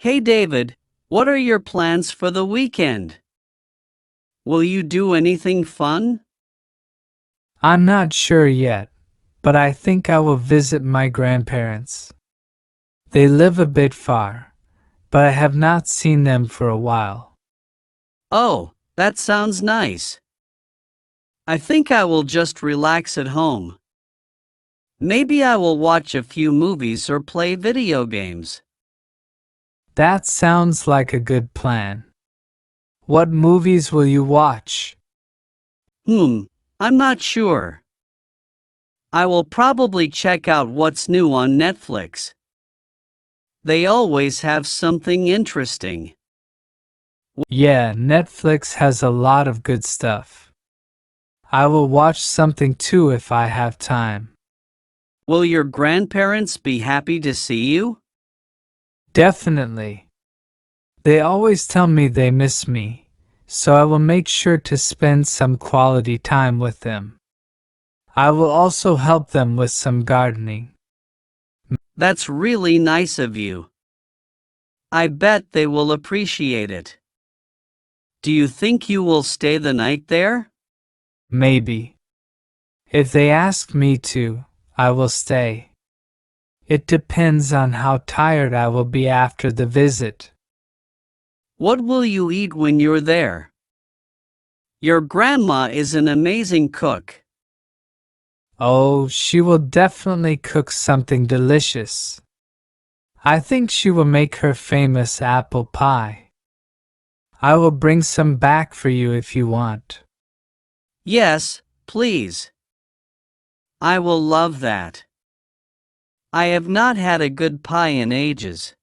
Hey David, what are your plans for the weekend? Will you do anything fun? I'm not sure yet, but I think I will visit my grandparents. They live a bit far, but I have not seen them for a while. Oh, that sounds nice. I think I will just relax at home. Maybe I will watch a few movies or play video games. That sounds like a good plan. What movies will you watch? Hmm, I'm not sure. I will probably check out what's new on Netflix. They always have something interesting. Yeah, Netflix has a lot of good stuff. I will watch something too if I have time. Will your grandparents be happy to see you? Definitely. They always tell me they miss me, so I will make sure to spend some quality time with them. I will also help them with some gardening. That's really nice of you. I bet they will appreciate it. Do you think you will stay the night there? Maybe. If they ask me to, I will stay. It depends on how tired I will be after the visit. What will you eat when you're there? Your grandma is an amazing cook. Oh, she will definitely cook something delicious. I think she will make her famous apple pie. I will bring some back for you if you want. Yes, please. I will love that. I have not had a good pie in ages.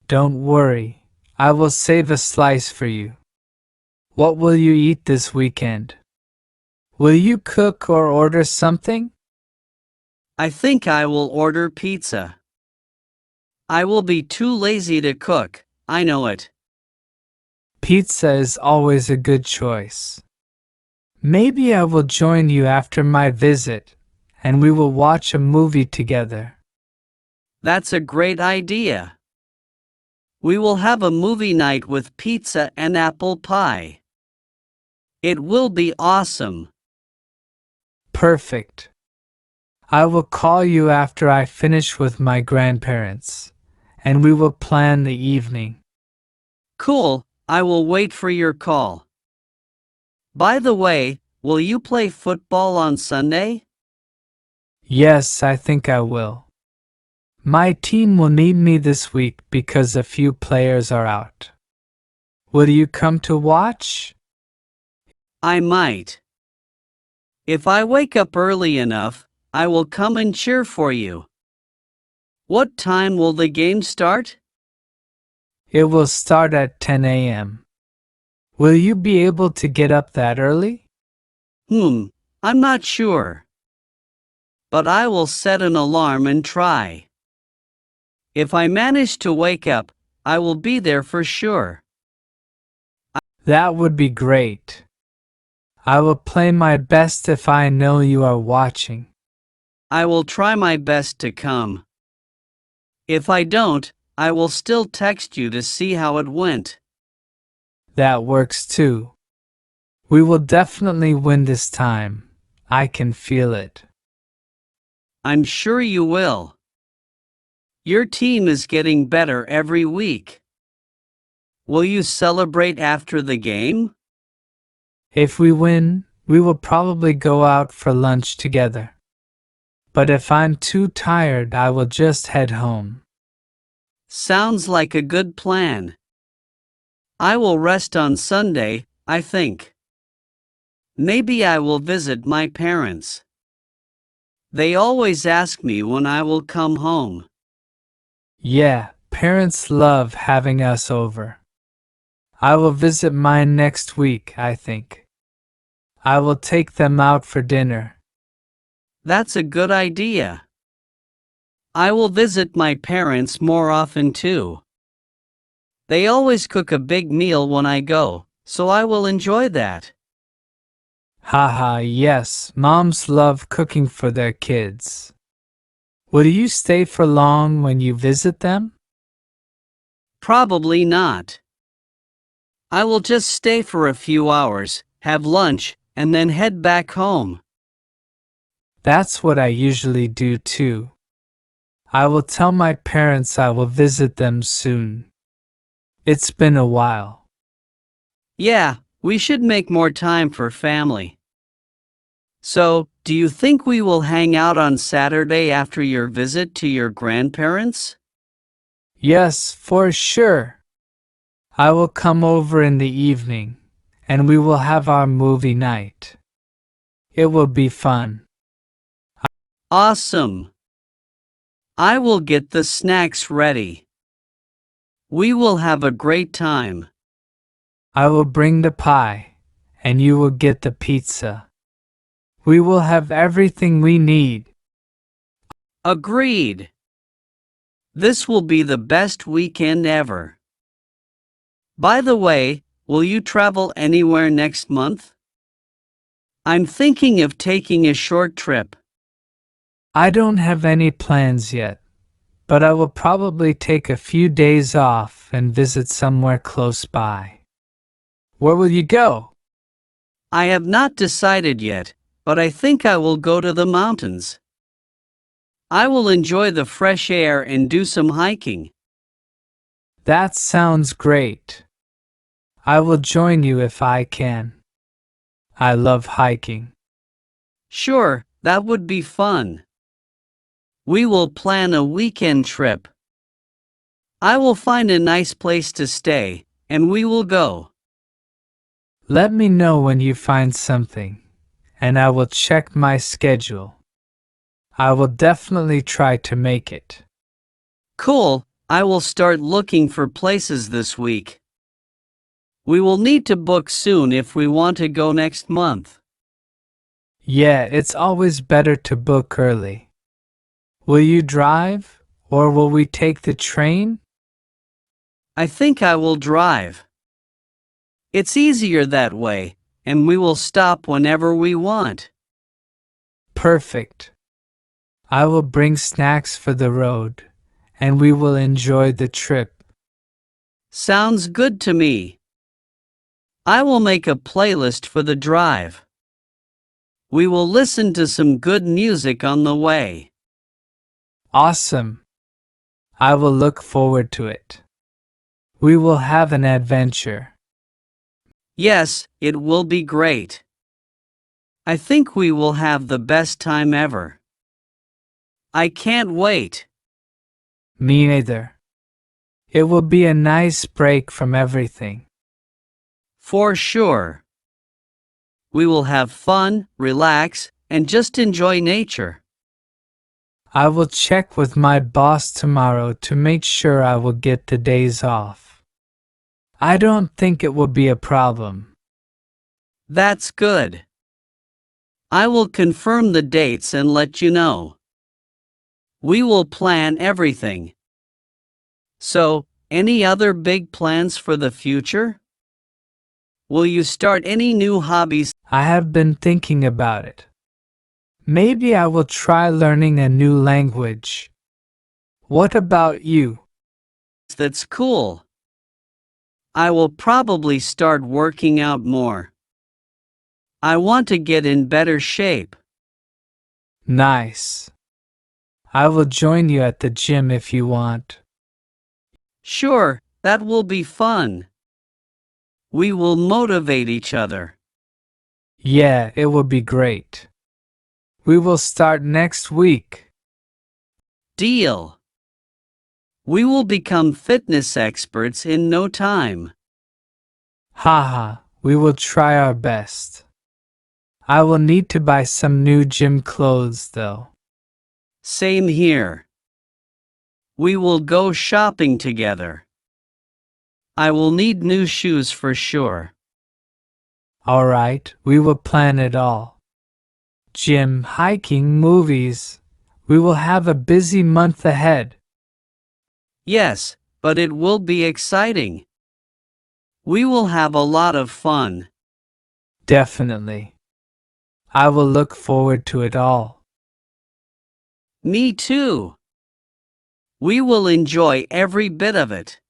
Don't worry, I will save a slice for you. What will you eat this weekend? Will you cook or order something? I think I will order pizza. I will be too lazy to cook, I know it. Pizza is always a good choice. Maybe I will join you after my visit, and we will watch a movie together. That's a great idea. We will have a movie night with pizza and apple pie. It will be awesome. Perfect. I will call you after I finish with my grandparents, and we will plan the evening. Cool, I will wait for your call. By the way, will you play football on Sunday? Yes, I think I will. My team will need me this week because a few players are out. Will you come to watch? I might. If I wake up early enough, I will come and cheer for you. What time will the game start? It will start at 10 a.m. Will you be able to get up that early? Hmm, I'm not sure. But I will set an alarm and try. If I manage to wake up, I will be there for sure. That would be great. I will play my best if I know you are watching. I will try my best to come. If I don't, I will still text you to see how it went. That works too. We will definitely win this time. I can feel it. I'm sure you will. Your team is getting better every week. Will you celebrate after the game? If we win, we will probably go out for lunch together. But if I'm too tired, I will just head home. Sounds like a good plan. I will rest on Sunday, I think. Maybe I will visit my parents. They always ask me when I will come home. Yeah, parents love having us over. I will visit mine next week, I think. I will take them out for dinner. That's a good idea. I will visit my parents more often too. They always cook a big meal when I go, so I will enjoy that. Haha, yes, moms love cooking for their kids. Will you stay for long when you visit them? Probably not. I will just stay for a few hours, have lunch, and then head back home. That's what I usually do too. I will tell my parents I will visit them soon. It's been a while. Yeah, we should make more time for family. So, do you think we will hang out on Saturday after your visit to your grandparents? Yes, for sure. I will come over in the evening, and we will have our movie night. It will be fun. Awesome! I will get the snacks ready. We will have a great time. I will bring the pie, and you will get the pizza. We will have everything we need. Agreed! This will be the best weekend ever. By the way, will you travel anywhere next month? I'm thinking of taking a short trip. I don't have any plans yet, but I will probably take a few days off and visit somewhere close by. Where will you go? I have not decided yet, but I think I will go to the mountains. I will enjoy the fresh air and do some hiking. That sounds great. I will join you if I can. I love hiking. Sure, that would be fun. We will plan a weekend trip. I will find a nice place to stay, and we will go. Let me know when you find something, and I will check my schedule. I will definitely try to make it. Cool, I will start looking for places this week. We will need to book soon if we want to go next month. Yeah, it's always better to book early. Will you drive, or will we take the train? I think I will drive. It's easier that way, and we will stop whenever we want. Perfect. I will bring snacks for the road, and we will enjoy the trip. Sounds good to me. I will make a playlist for the drive. We will listen to some good music on the way. Awesome. I will look forward to it. We will have an adventure. Yes, it will be great. I think we will have the best time ever. I can't wait. Me neither. It will be a nice break from everything. For sure. We will have fun, relax, and just enjoy nature. I will check with my boss tomorrow to make sure I will get the days off. I don't think it will be a problem. That's good. I will confirm the dates and let you know. We will plan everything. So, any other big plans for the future? Will you start any new hobbies? I have been thinking about it. Maybe I will try learning a new language. What about you? That's cool. I will probably start working out more. I want to get in better shape. Nice. I will join you at the gym if you want. Sure, that will be fun. We will motivate each other. Yeah, it will be great. We will start next week. Deal. We will become fitness experts in no time. Haha, we will try our best. I will need to buy some new gym clothes though. Same here. We will go shopping together. I will need new shoes for sure. Alright, we will plan it all. Gym, hiking, movies. We will have a busy month ahead. Yes, but it will be exciting. We will have a lot of fun. Definitely. I will look forward to it all. Me too. We will enjoy every bit of it.